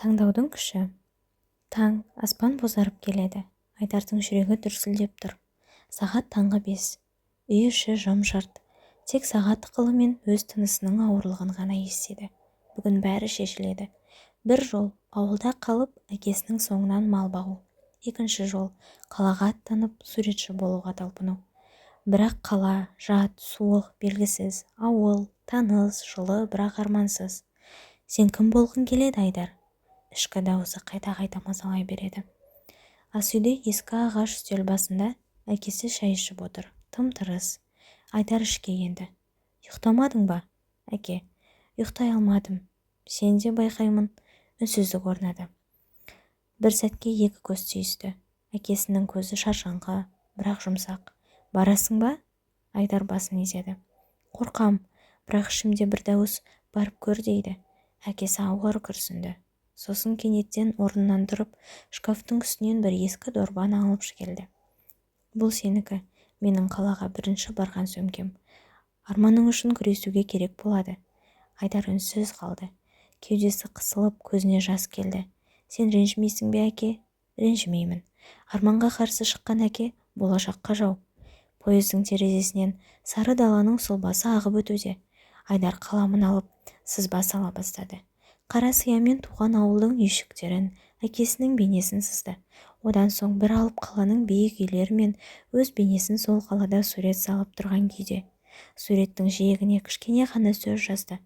Таңдаудың күші. Таң, аспан бозарып келеді. Айдардың жүрегі дүрсілдеп тұр. Сағат таңғы 5. Үй іші жым-жырт. Тек сағат ықылымен өз тынысының ауырлығын ғана естеді. Бүгін бәрі шешіледі. Бір жол ауылда қалып, әкесінің соңынан мал бағу. Екінші жол қалаға аттанып, суретші болуға талпыну. Бірақ қала, жат, суық, белгісіз, ауыл, таныс, жылы, бірақ армансыз. Сен кім болғың келеді, Айдар? Ішкі дауысы қайта-қайта мазалай береді. Асүйде ескі ағаш үстел басында әкесі шай ішіп отыр. Тым-тырыс. Айдар ішке енді. Ұйықтамадың ба, әке? Ұйықтай алмадым. Сен де байқаймын. Үнсіздік орнады. Бір сәтке екі көз түйісті. Әкесінің көзі шаршаңқы, бірақ жұмсақ. Барасың ба? Айдар басын изеді. Қорқам, бірақ ішімде бір дауыс барып көр дейді. Әкесі ауыр күрсінді. Сосын кенеттен орнынан тұрып, шкафтың үстінен бір ескі дорбаны алып келді. Бұл сенікі, менің қалаға бірінші барған сөмкем. Арманың үшін күресуге керек болады. Айдар үнсіз қалды. Кеудесі қысылып, көзіне жас келді. Сен ренжімейсің бе, әке? Ренжімеймін. Арманға қарсы шыққан әке болашаққа жау. Пойыздың терезесінен сары даланың сұлбасы ағып өтуде. Айдар қаламын алып, сызба сала бастады. Қара сиямен туған ауылдың үйшіктерін, әкесінің бейнесін сызды. Одан соң бір алып қаланың биік үйлері мен өз бейнесін сол қалада сурет салып тұрған күйде. Суреттің жиегіне кішкене ғана сөз жазды.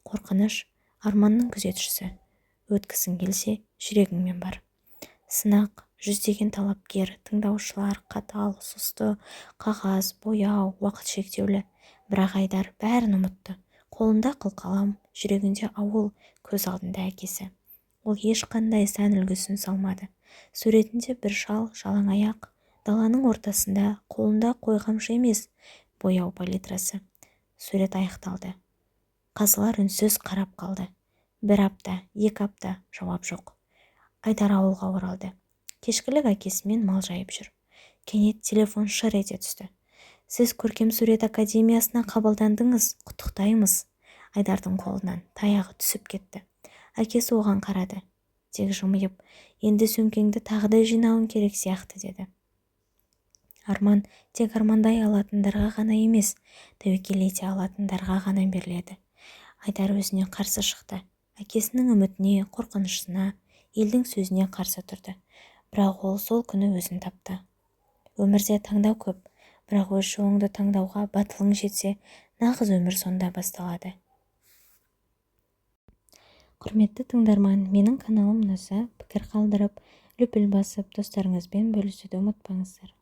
Қорқыныш, арманның күзетшісі. Өткісің келсе, жүрегіңмен бар. Сынақ, жүздеген талапкер, тыңдаушылар, қатал, сұсты, қағаз, бояу, уақыт шектеулі. Бірақ Айдар бәрін ұмытты. Қолында қылқалам, жүрегінде ауыл, көз алдында әкесі. Ол ешқандай сән үлгісін салмады. Суретінде бір шал, жалаң аяқ, даланың ортасында, қолында қойқамшы емес, бояу палитрасы. Сурет аяқталды. Қазылар үнсіз қарап қалды. Бір апта, екі апта, жауап жоқ. Айдар ауылға оралды. Кешкілік әкесімен мал жайып жүр. Кенет телефон шыр ете түсті. Сіз көркем сурет академиясына қабылдандыңыз, құттықтаймыз. Айдардың қолынан таяғы түсіп кетті. Әкесі оған қарады. Тек жымиып, енді сөмкеңді тағы да жинауың керек сияқты деді. Арман тек армандай алатындарға ғана емес, тәуекел ете алатындарға ғана беріледі. Айдар өзіне қарсы шықты. Әкесінің үмітіне, қорқынышына, елдің сөзіне қарсы тұрды. Бірақ ол сол күні өзін тапты. Өмірде таңдау көп, бірақ өз жолыңды таңдауға батылың жетсе, нағыз өмір сонда басталады. Құрметті тыңдарман, менің каналым ұнаса, пікір қалдырып, лүпіл басып, достарыңызбен бөлісуді ұмытпаңыздар.